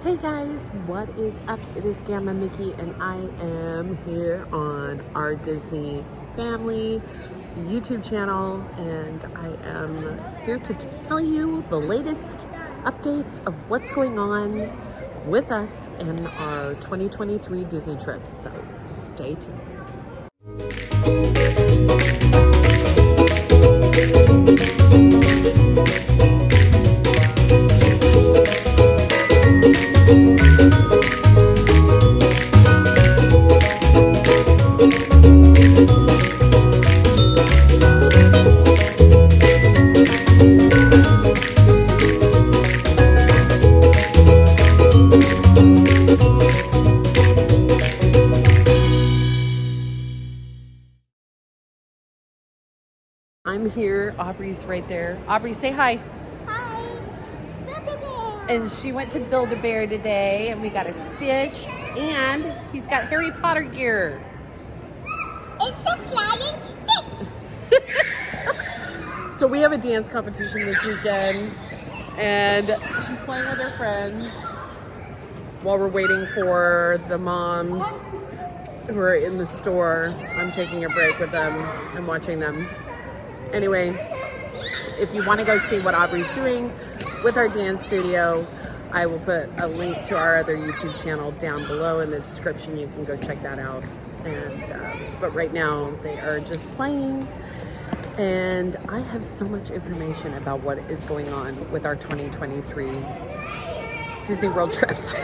Hey guys, what is up? It is Gamma Mickey and I am here on our Disney family YouTube channel, and I am here to tell you the latest updates of what's going on with us in our 2023 Disney trips, so stay tuned. I'm here. Aubrey's right there. Aubrey, say hi. Hi, Build-A-Bear. And she went to Build-A-Bear today, and we got a Stitch, and he's got Harry Potter gear. It's a flying stick. So we have a dance competition this weekend, and she's playing with her friends while we're waiting for the moms who are in the store. I'm taking a break with them and watching them. Anyway, if you want to go see what Aubrey's doing with our dance studio, I will put a link to our other YouTube channel down below in the description. You can go check that out. And but right now they are just playing, and I have so much information about what is going on with our 2023 Disney World trips.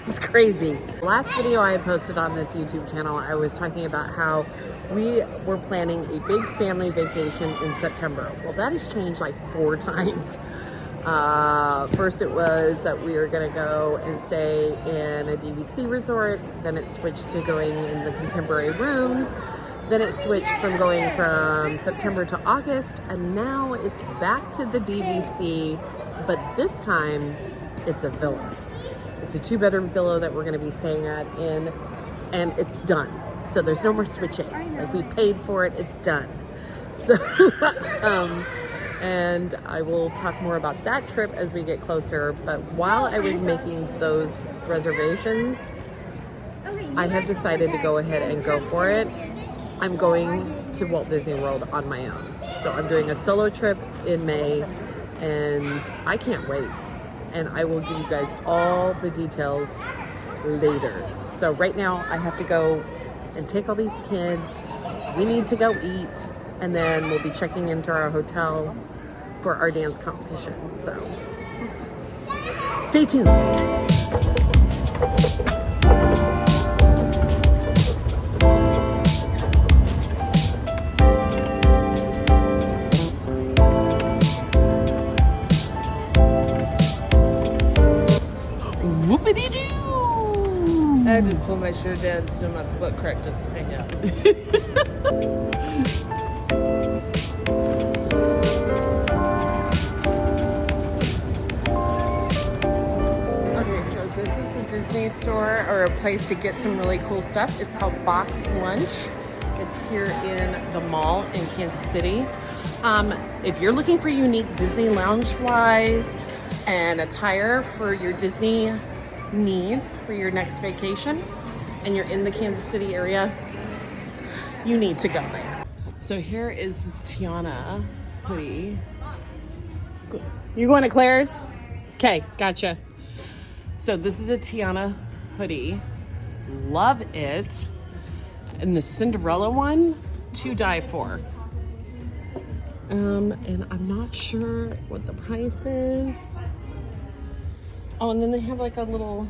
It's crazy. Last video I posted on this YouTube channel, I was talking about how we were planning a big family vacation in September. Well, that has changed like 4 times. First it was that we were gonna go and stay in a DVC resort. Then it switched to going in the contemporary rooms. Then it switched from going from September to August, and now it's back to the DVC, but this time it's a villa. It's a 2-bedroom villa that we're gonna be staying at and it's done. So there's no more switching. Like, we paid for it, it's done. So, and I will talk more about that trip as we get closer. But while I was making those reservations, I have decided to go ahead and go for it. I'm going to Walt Disney World on my own. So I'm doing a solo trip in May, and I can't wait. And I will give you guys all the details later. So right now I have to go and take all these kids. We need to go eat, and then we'll be checking into our hotel for our dance competition. So stay tuned. Whoopity-doo! I had to pull my shirt down so my butt crack doesn't hang out. Okay, so this is a Disney store, or a place to get some really cool stuff. It's called Box Lunch. It's here in the mall in Kansas City. If you're looking for unique Disney lounge-wise and attire for your Disney needs for your next vacation, and you're in the Kansas City area, you need to go there. So here is this Tiana hoodie. You going to Claire's? Okay, gotcha. So this is a Tiana hoodie. Love it. And the Cinderella one, to die for. And I'm not sure what the price is. Oh, and then they have like a little,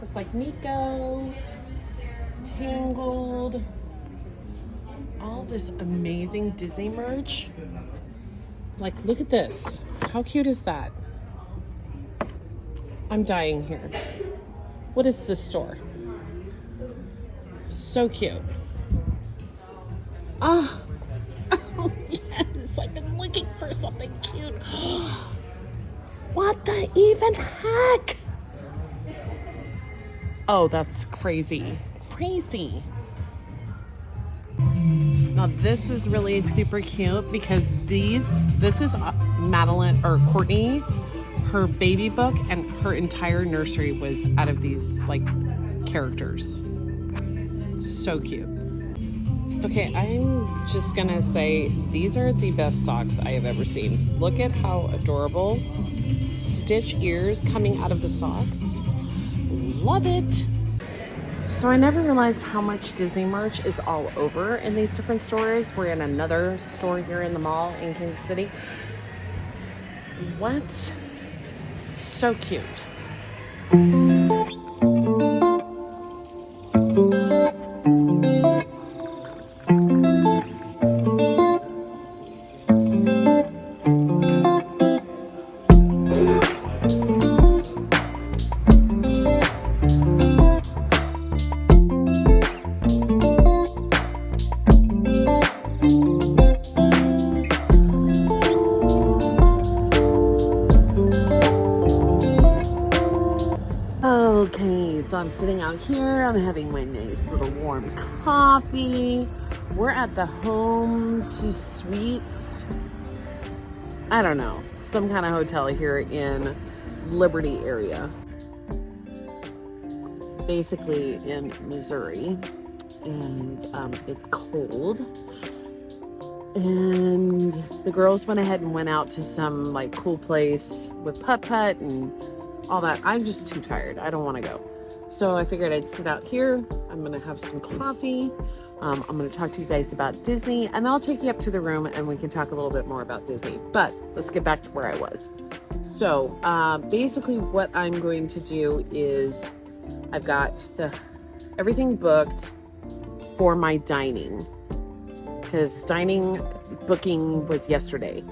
it's like Miko, Tangled, all this amazing Disney merch. Like, look at this. How cute is that? I'm dying here. What is this store? So cute. Ah, oh yes, I've been looking for something cute. What the even heck? Oh, that's crazy. Crazy. Now this is really super cute because this is Madeline or Courtney. her baby book, and her entire nursery was out of these like characters. So cute. Okay, I'm just gonna say these are the best socks I have ever seen. Look at how adorable. Stitch ears coming out of the socks. Love it. So I never realized how much Disney merch is all over in these different stores. We're in another store here in the mall in Kansas City. What? So cute. Okay, so I'm sitting out here. I'm having my nice little warm coffee. We're at the Home to Suites. I don't know, some kind of hotel here in Liberty area. Basically in Missouri. And it's cold. And the girls went ahead and went out to some like cool place with putt-putt and all that. I'm just too tired. I don't want to go. So I figured I'd sit out here. I'm going to have some coffee. I'm going to talk to you guys about Disney, and then I'll take you up to the room and we can talk a little bit more about Disney. But let's get back to where I was. So basically what I'm going to do is I've got everything booked for my dining, because dining booking was yesterday.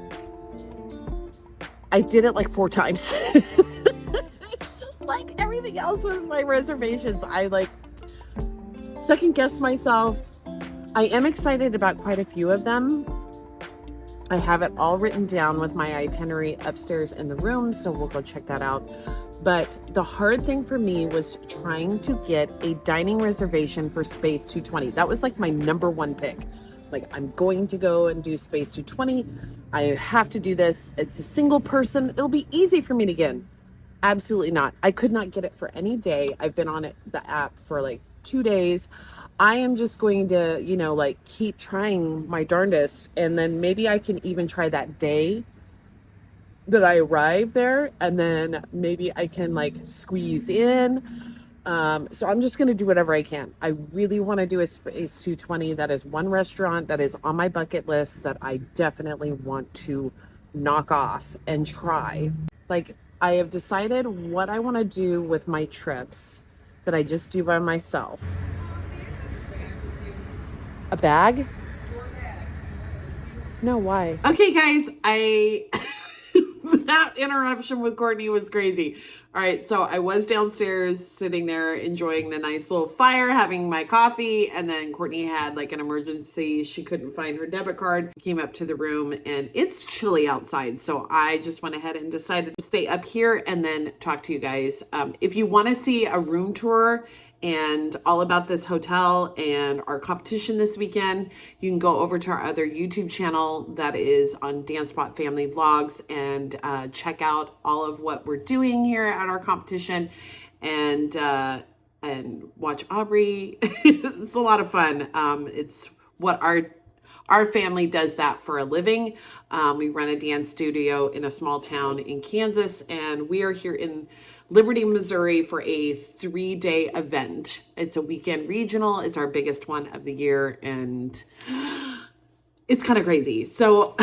I did it like 4 times. It's just like everything else with my reservations. I like second guess myself. I am excited about quite a few of them. I have it all written down with my itinerary upstairs in the room, so we'll go check that out. But the hard thing for me was trying to get a dining reservation for Space 220. That was like my #1 pick. Like, I'm going to go and do Space 220. I have to do this. It's a single person. It'll be easy for me to get. Absolutely not. I could not get it for any day. I've been on the app for like 2 days. I am just going to, you know, like keep trying my darndest. And then maybe I can even try that day that I arrive there. And then maybe I can like squeeze in. So I'm just going to do whatever I can. I really want to do a Space 220. That is one restaurant that is on my bucket list that I definitely want to knock off and try. Like, I have decided what I want to do with my trips that I just do by myself. A bag? No, why? Okay, guys, that interruption with Courtney was crazy. All right, so I was downstairs sitting there enjoying the nice little fire, having my coffee, and then Courtney had like an emergency. She couldn't find her debit card. Came up to the room, and it's chilly outside, so I just went ahead and decided to stay up here and then talk to you guys. If you want to see a room tour and all about this hotel and our competition this weekend, you can go over to our other YouTube channel that is on Dance Spot Family Vlogs and check out all of what we're doing here at our competition and watch Aubrey. It's a lot of fun. It's what our family does that for a living. We run a dance studio in a small town in Kansas, and we are here in Liberty, Missouri for a 3-day event. It's a weekend regional. It's our biggest one of the year, and it's kind of crazy. So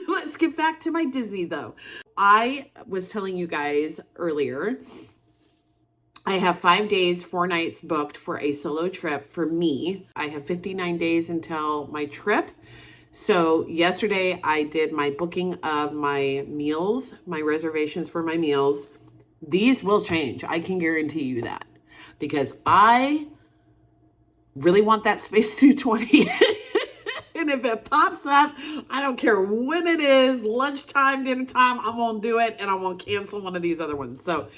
let's get back to my Disney though. I was telling you guys earlier, I have 5 days, 4 nights booked for a solo trip for me. I have 59 days until my trip. So yesterday I did my booking of my meals, my reservations for my meals. These will change. I can guarantee you that, because I really want that Space 220. And if it pops up, I don't care when it is, lunchtime, dinner time, I'm going to do it, and I won't cancel one of these other ones. So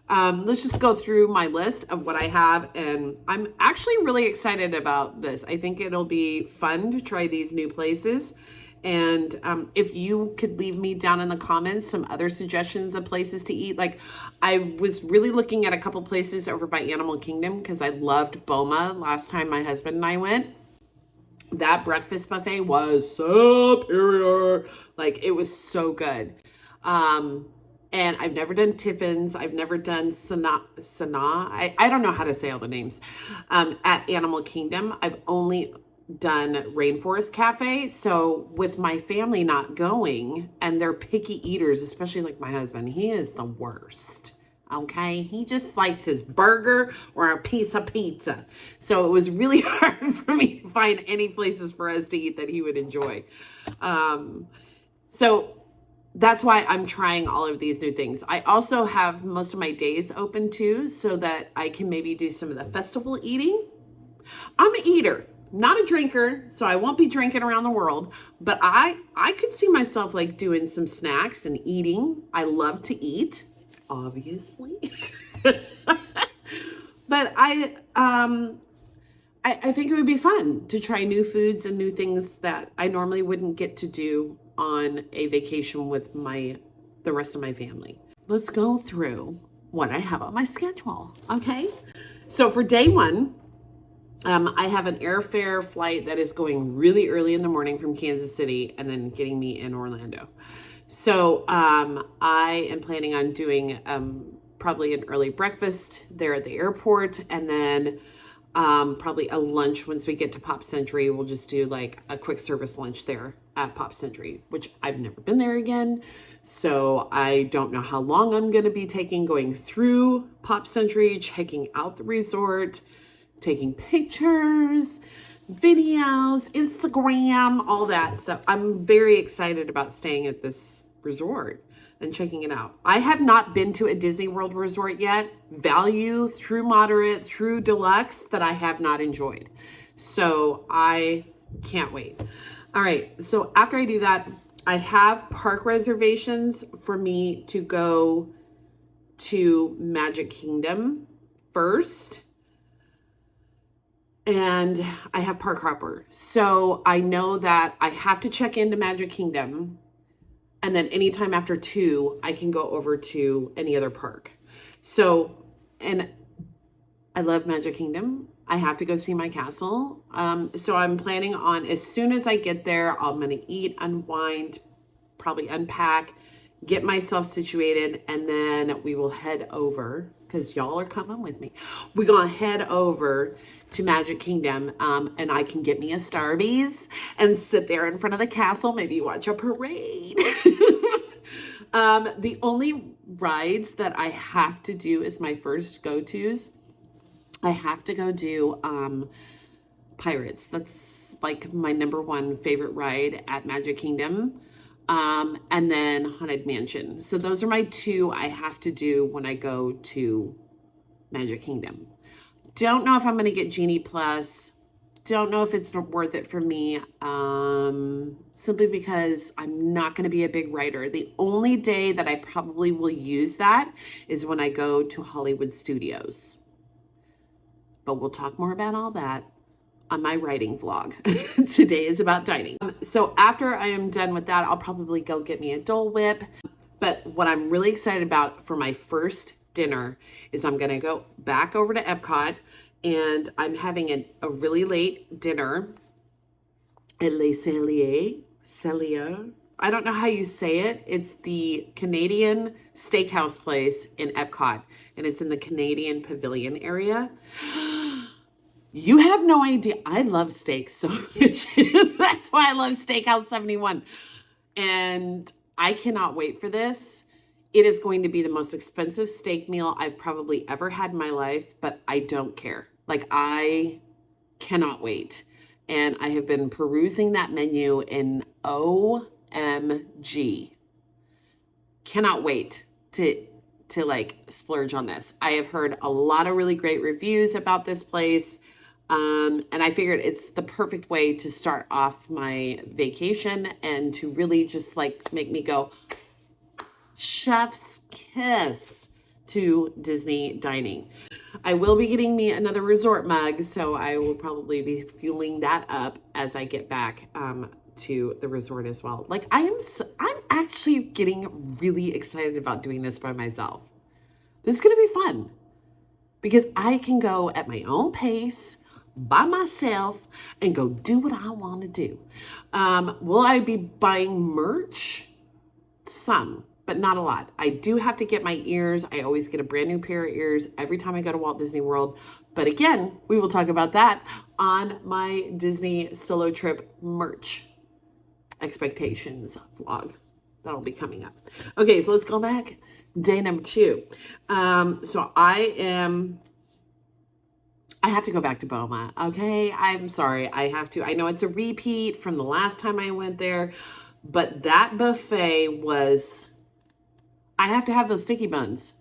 let's just go through my list of what I have. And I'm actually really excited about this. I think it'll be fun to try these new places. And if you could leave me down in the comments some other suggestions of places to eat. Like, I was really looking at a couple places over by Animal Kingdom because I loved Boma last time my husband and I went. That breakfast buffet was superior. Like, it was so good. And I've never done Tiffin's. I've never done Sana. I don't know how to say all the names. At Animal Kingdom, I've only done Rainforest Cafe. So with my family not going, and they're picky eaters, especially like my husband, he is the worst. Okay, he just likes his burger or a piece of pizza. So it was really hard for me to find any places for us to eat that he would enjoy. So that's why I'm trying all of these new things. I also have most of my days open too, so that I can maybe do some of the festival eating. I'm an eater, not a drinker, so I won't be drinking around the world, but I could see myself like doing some snacks and eating. I love to eat, obviously. But I think it would be fun to try new foods and new things that I normally wouldn't get to do on a vacation with the rest of my family. Let's go through what I have on my schedule, okay? So for day one, I have an airfare flight that is going really early in the morning from Kansas City and then getting me in Orlando. So I am planning on doing probably an early breakfast there at the airport, and then probably a lunch once we get to Pop Century. We'll just do like a quick service lunch there at Pop Century, which I've never been there again. So I don't know how long I'm going to be taking going through Pop Century, checking out the resort, taking pictures, videos, Instagram, all that stuff. I'm very excited about staying at this resort and checking it out. I have not been to a Disney World resort yet, value through moderate through deluxe, that I have not enjoyed. So I can't wait. All right, so after I do that, I have park reservations for me to go to Magic Kingdom first. And I have park hopper. So I know that I have to check into Magic Kingdom, and then anytime after 2, I can go over to any other park. So, and I love Magic Kingdom. I have to go see my castle. So I'm planning on, as soon as I get there, I'm gonna eat, unwind, probably unpack, get myself situated, and then we will head over, because y'all are coming with me. We're gonna head over to Magic Kingdom, and I can get me a Starbucks and sit there in front of the castle, maybe watch a parade. The only rides that I have to do is my first go-tos. I have to go do Pirates. That's like my #1 favorite ride at Magic Kingdom. And then Haunted Mansion. So those are my 2 I have to do when I go to Magic Kingdom. Don't know if I'm going to get Genie Plus. Don't know if it's worth it for me, simply because I'm not going to be a big rider. The only day that I probably will use that is when I go to Hollywood Studios. But we'll talk more about all that on my writing vlog. Today is about dining. So after I am done with that, I'll probably go get me a Dole Whip. But what I'm really excited about for my first dinner is I'm gonna go back over to Epcot, and I'm having a really late dinner at Le Cellier. I don't know how you say it. It's the Canadian steakhouse place in Epcot, and it's in the Canadian Pavilion area. You have no idea. I love steaks so much. That's why I love Steakhouse 71. And I cannot wait for this. It is going to be the most expensive steak meal I've probably ever had in my life, but I don't care. Like, I cannot wait. And I have been perusing that menu in OMG. Cannot wait to like splurge on this. I have heard a lot of really great reviews about this place. And I figured it's the perfect way to start off my vacation and to really just like make me go chef's kiss to Disney dining. I will be getting me another resort mug, so I will probably be fueling that up as I get back to the resort as well. Like I'm actually getting really excited about doing this by myself. This is going to be fun because I can go at my own pace by myself and go do what I want to do. Will I be buying merch? Some, but not a lot. I do have to get my ears. I always get a brand new pair of ears every time I go to Walt Disney World. But again, we will talk about that on my Disney solo trip merch expectations vlog. That'll be coming up. Okay, so let's go back. Day number 2. So I have to go back to Boma. Okay, I'm sorry. I have to. I know it's a repeat from the last time I went there, but that buffet was, I have to have those sticky buns.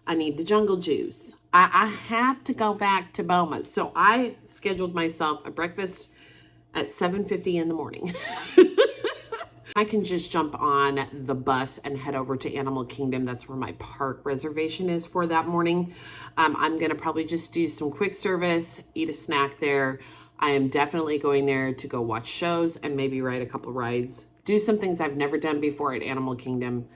I need the jungle juice. I have to go back to Boma. So I scheduled myself a breakfast at 7:50 in the morning. I can just jump on the bus and head over to Animal Kingdom. That's where my park reservation is for that morning. I'm going to probably just do some quick service, eat a snack there. I am definitely going there to go watch shows and maybe ride a couple rides. Do some things I've never done before at Animal Kingdom.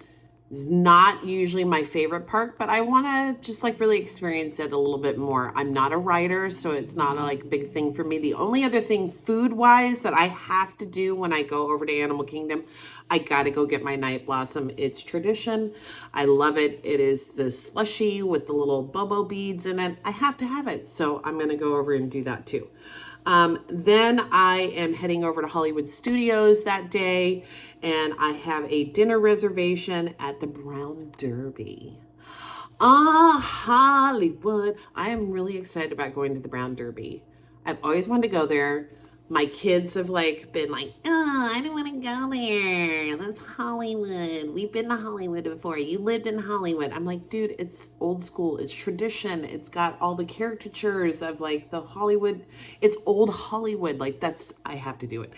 It's not usually my favorite park, but I want to just like really experience it a little bit more. I'm not a rider, so it's not a like big thing for me. The only other thing food-wise that I have to do when I go over to Animal Kingdom, I got to go get my Night Blossom. It's tradition. I love it. It is the slushy with the little bobo beads in it. I have to have it, so I'm going to go over and do that too. Then I am heading over to Hollywood Studios that day, and I have a dinner reservation at the Brown Derby. Hollywood. I am really excited about going to the Brown Derby. I've always wanted to go there. My kids have like been like, oh, I don't want to go there. That's Hollywood. We've been to Hollywood before. You lived in Hollywood. I'm like, dude, it's old school. It's tradition. It's got all the caricatures of like the Hollywood. It's old Hollywood. Like that's, I have to do it.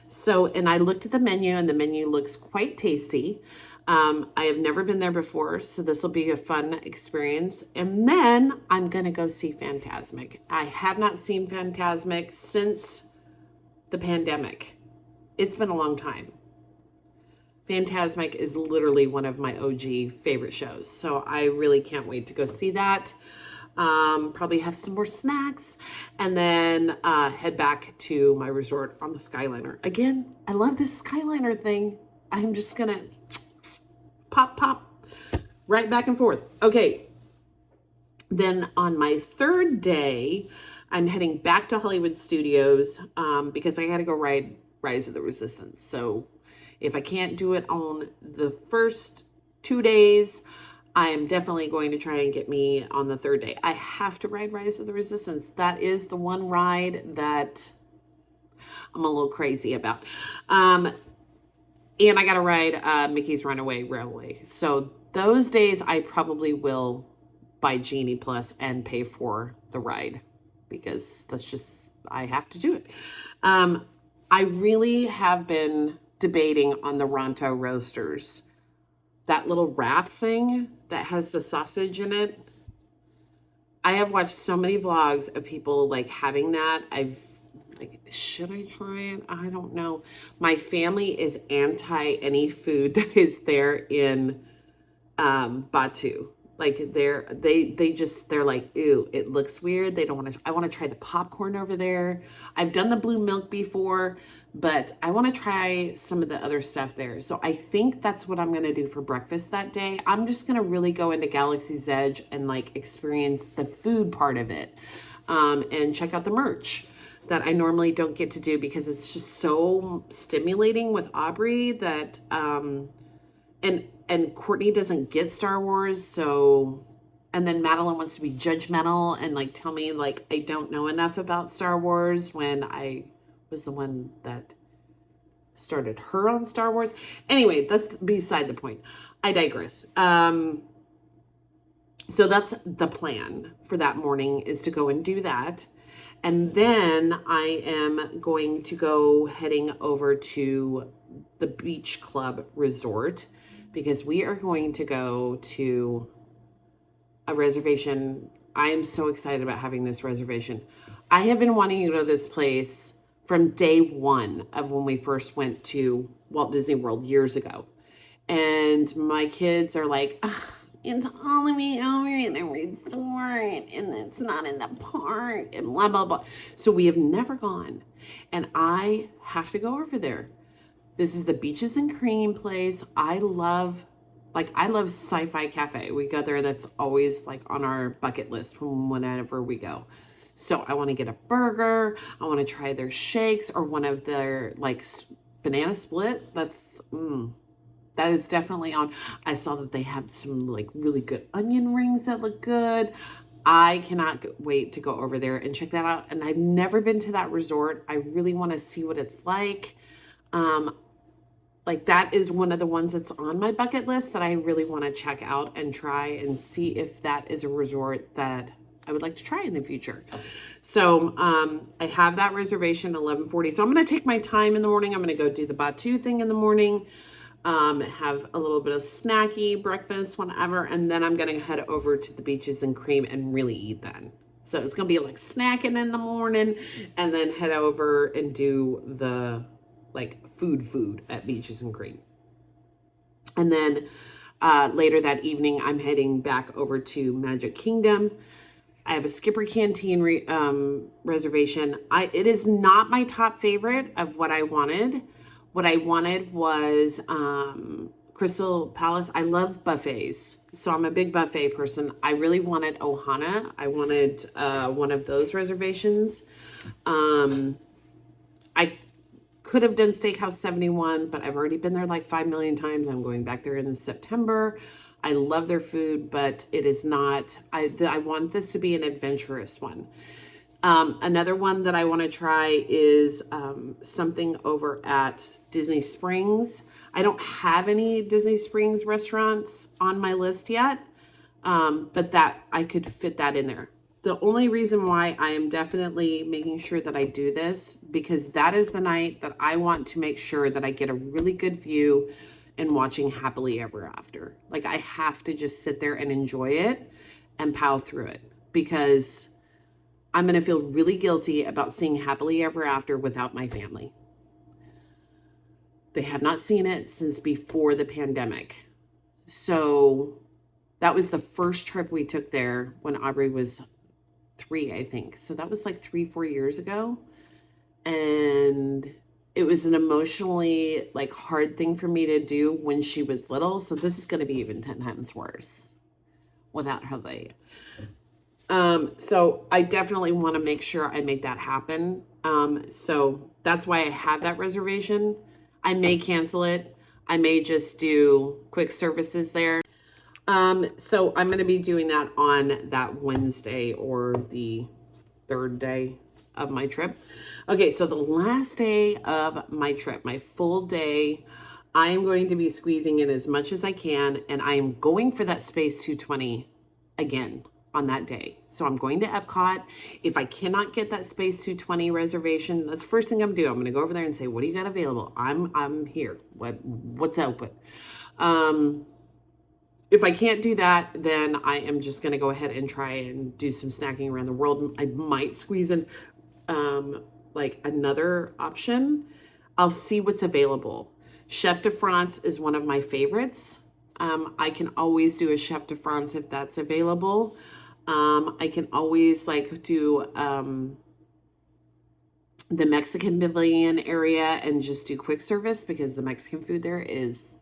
So, and I looked at the menu and the menu looks quite tasty. I have never been there before, so this will be a fun experience. And then I'm going to go see Fantasmic. I have not seen Fantasmic since the pandemic. It's been a long time. Fantasmic is literally one of my OG favorite shows. So I really can't wait to go see that. Probably have some more snacks and then head back to my resort on the Skyliner. Again, I love this Skyliner thing. I'm just gonna pop right back and forth. Okay. Then on my 3rd day, I'm heading back to Hollywood Studios because I got to go ride Rise of the Resistance. So if I can't do it on the first 2 days, I am definitely going to try and get me on the 3rd day. I have to ride Rise of the Resistance. That is the one ride that I'm a little crazy about. And I got to ride Mickey's Runaway Railway. So those days I probably will buy Genie Plus and pay for the ride, because that's just, I have to do it. I really have been debating on the Ronto Roasters. That little wrap thing that has the sausage in it. I have watched so many vlogs of people like having that. I've like, should I try it? I don't know. My family is anti any food that is there in Batu. Like they're like, ew, it looks weird. They don't want to, I want to try the popcorn over there. I've done the blue milk before, but I want to try some of the other stuff there. So I think that's what I'm going to do for breakfast that day. I'm just going to really go into Galaxy's Edge and like experience the food part of it, and check out the merch that I normally don't get to do because it's just so stimulating with Aubrey that, and Courtney doesn't get Star Wars, so, and then Madeline wants to be judgmental and like tell me like I don't know enough about Star Wars when I was the one that started her on Star Wars. Anyway, that's beside the point. I digress. So that's the plan for that morning, is to go and do that. And then I am going to go heading over to the Beach Club Resort, because we are going to go to a reservation. I am so excited about having this reservation. I have been wanting to go to this place from day one of when we first went to Walt Disney World years ago. And my kids are like, it's all the way over in a resort and it's not in the park and blah, blah, blah. So we have never gone. And I have to go over there. This is the Beaches and Cream place. I love Sci-Fi Cafe. We go there. That's always like on our bucket list from whenever we go. So I want to get a burger. I want to try their shakes or one of their like banana split. That is definitely on. I saw that they have some like really good onion rings that look good. I cannot wait to go over there and check that out. And I've never been to that resort. I really want to see what it's like. Like that is one of the ones that's on my bucket list that I really want to check out and try and see if that is a resort that I would like to try in the future. So I have that reservation 11:40. So I'm going to take my time in the morning. I'm going to go do the Batu thing in the morning, have a little bit of snacky breakfast, whatever, and then I'm going to head over to the Beaches and Cream and really eat then. So it's going to be like snacking in the morning and then head over and do the like food at Beaches and Cream. And then later that evening, I'm heading back over to Magic Kingdom. I have a Skipper Canteen reservation. It is not my top favorite of what I wanted. What I wanted was Crystal Palace. I love buffets, so I'm a big buffet person. I really wanted Ohana. I wanted one of those reservations. I could have done Steakhouse 71, but I've already been there like 5 million times. I'm going back there in September. I love their food, but it is not, I want this to be an adventurous one. Another one that I want to try is something over at Disney Springs. I don't have any Disney Springs restaurants on my list yet, but that I could fit that in there. The only reason why I am definitely making sure that I do this, because that is the night that I want to make sure that I get a really good view and watching Happily Ever After. Like I have to just sit there and enjoy it and pow through it, because I'm going to feel really guilty about seeing Happily Ever After without my family. They have not seen it since before the pandemic. So that was the first trip we took there when Aubrey was 3, I think. So that was like 3-4 years ago. And it was an emotionally like hard thing for me to do when she was little. So this is going to be even 10 times worse without her there. So I definitely want to make sure I make that happen. So that's why I have that reservation. I may cancel it. I may just do quick services there. So I'm going to be doing that on that Wednesday or the 3rd day of my trip. Okay, so the last day of my trip, my full day, I am going to be squeezing in as much as I can, and I am going for that Space 220 again on that day. So I'm going to Epcot. If I cannot get that Space 220 reservation, that's the first thing I'm gonna do. I'm gonna go over there and say, what do you got available? I'm here. What's open? If I can't do that, then I am just going to go ahead and try and do some snacking around the world. I might squeeze in like another option. I'll see what's available. Chef de France is one of my favorites. I can always do a Chef de France if that's available. I can always like do the Mexican Pavilion area and just do quick service because the Mexican food there is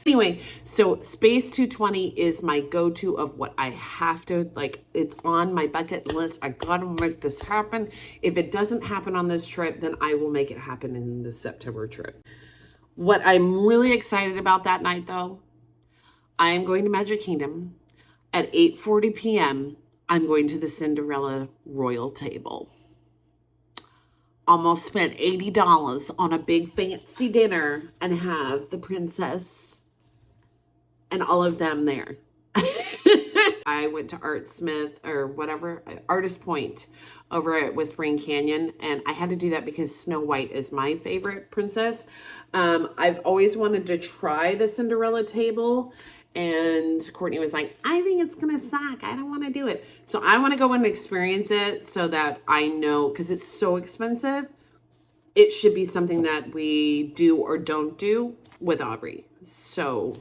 Anyway, so Space 220 is my go-to of what I have to, like, it's on my bucket list. I gotta make this happen. If it doesn't happen on this trip, then I will make it happen in the September trip. What I'm really excited about that night, though, I am going to Magic Kingdom. At 8:40 p.m., I'm going to the Cinderella Royal Table. Almost spent $80 on a big fancy dinner and have the princess and all of them there. I went to Artist Point over at Whispering Canyon, and I had to do that because Snow White is my favorite princess. I've always wanted to try the Cinderella table, and Courtney was like, I think it's gonna suck. I don't want to do it. So I want to go and experience it so that I know, because it's so expensive. it should be something that we do or don't do with Aubrey. So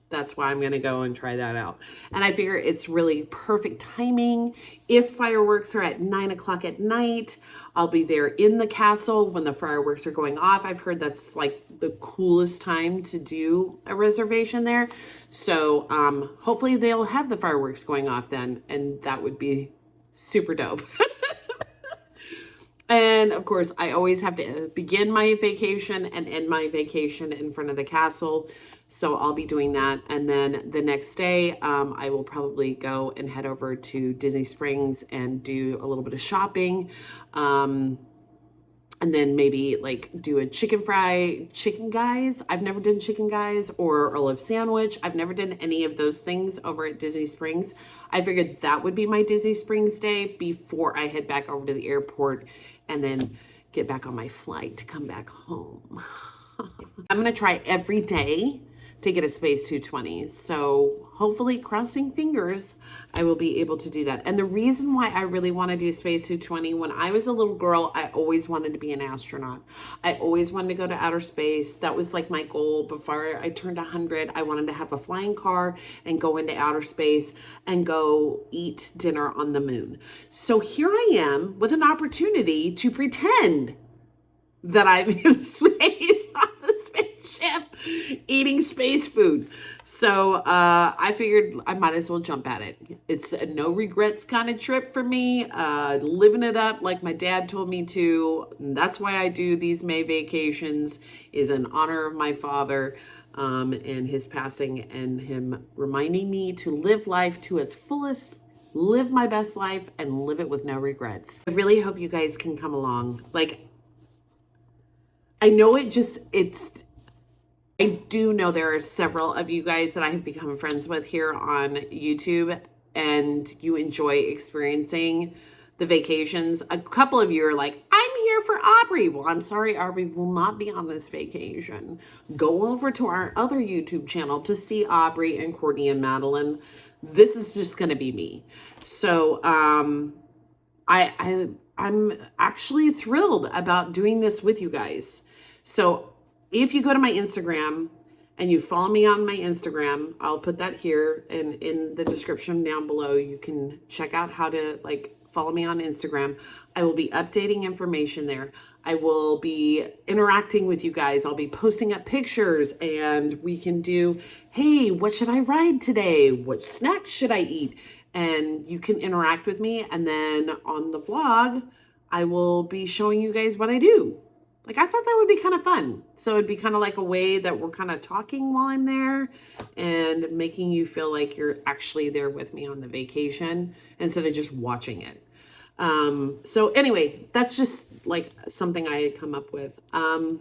that's why I'm going to go and try that out. And I figure it's really perfect timing. If fireworks are at 9 o'clock at night, I'll be there in the castle when the fireworks are going off. I've heard that's like the coolest time to do a reservation there. So hopefully they'll have the fireworks going off then. And that would be super dope. And of course, I always have to begin my vacation and end my vacation in front of the castle. So I'll be doing that. And then the next day, I will probably go and head over to Disney Springs and do a little bit of shopping. And then maybe like do a chicken guys. I've never done chicken guys or olive sandwich. I've never done any of those things over at Disney Springs. I figured that would be my Disney Springs day before I head back over to the airport and then get back on my flight to come back home. I'm gonna try every day to get a Space 220. So hopefully, crossing fingers, I will be able to do that. And the reason why I really want to do Space 220, when I was a little girl, I always wanted to be an astronaut. I always wanted to go to outer space. That was like my goal before I turned 100. I wanted to have a flying car and go into outer space and go eat dinner on the moon. So here I am with an opportunity to pretend that I'm in space on the spaceship eating space food. So I figured I might as well jump at it. It's a no regrets kind of trip for me, living it up like my dad told me to. And that's why I do these May vacations, is in honor of my father and his passing, and him reminding me to live life to its fullest, live my best life, and live it with no regrets. I really hope you guys can come along. Like, I know I do know there are several of you guys that I have become friends with here on YouTube, and you enjoy experiencing the vacations. A couple of you are like, I'm here for Aubrey. Well, I'm sorry, Aubrey will not be on this vacation. Go over to our other YouTube channel to see Aubrey and Courtney and Madeline. This is just going to be me. So I'm actually thrilled about doing this with you guys. So if you go to my Instagram and you follow me on my Instagram, I'll put that here, and in the description down below, you can check out how to follow me on Instagram. I will be updating information there. I will be interacting with you guys. I'll be posting up pictures, and we can do, hey, what should I ride today? What snack should I eat? And you can interact with me. And then on the vlog, I will be showing you guys what I do. I thought that would be kind of fun. So it'd be kind of like a way that we're kind of talking while I'm there and making you feel like you're actually there with me on the vacation instead of just watching it. So anyway, that's just something I had come up with. And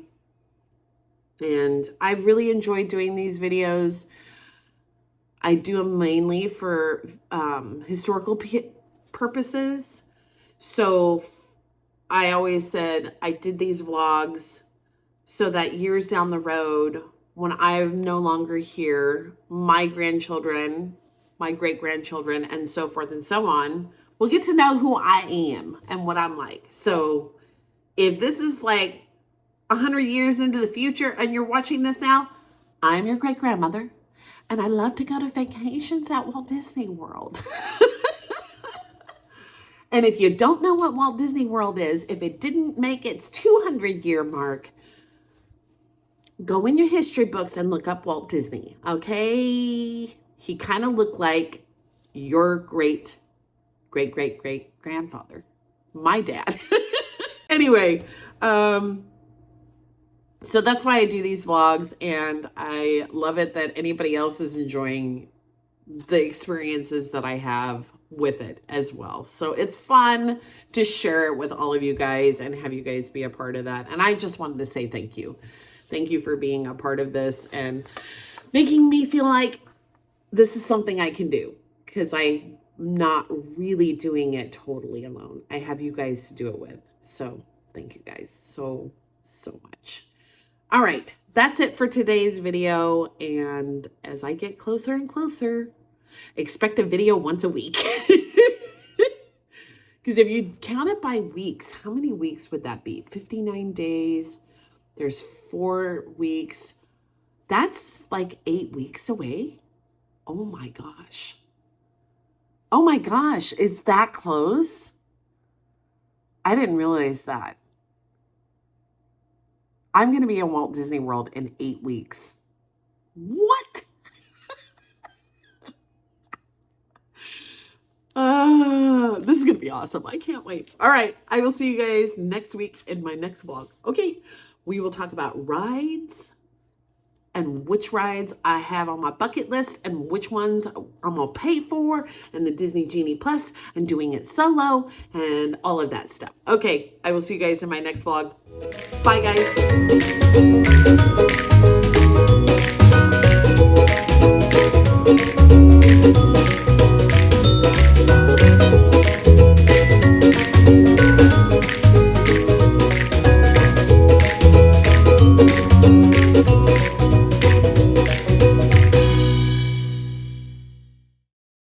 I really enjoy doing these videos. I do them mainly for historical purposes. So I always said I did these vlogs so that years down the road, when I'm no longer here, my grandchildren, my great-grandchildren, and so forth and so on, will get to know who I am and what I'm like. So if this is 100 years into the future and you're watching this now, I'm your great-grandmother, and I love to go to vacations at Walt Disney World. And if you don't know what Walt Disney World is, if it didn't make its 200-year mark, go in your history books and look up Walt Disney, okay? He kind of looked like your great-great-great-great-grandfather, my dad. Anyway, so that's why I do these vlogs, and I love it that anybody else is enjoying the experiences that I have with it as well. So it's fun to share it with all of you guys and have you guys be a part of that. And I just wanted to say thank you. Thank you for being a part of this and making me feel like this is something I can do, because I'm not really doing it totally alone. I have you guys to do it with. So thank you guys so much. All right, that's it for today's video. And as I get closer and closer, expect a video once a week. Because if you count it by weeks, how many weeks would that be? 59 days. There's 4 weeks. That's like 8 weeks away. Oh my gosh. Oh my gosh, it's that close? I didn't realize that. I'm going to be in Walt Disney World in 8 weeks. What? This is going to be awesome. I can't wait. All right. I will see you guys next week in my next vlog. Okay. We will talk about rides and which rides I have on my bucket list and which ones I'm going to pay for, and the Disney Genie Plus and doing it solo and all of that stuff. Okay. I will see you guys in my next vlog. Bye, guys.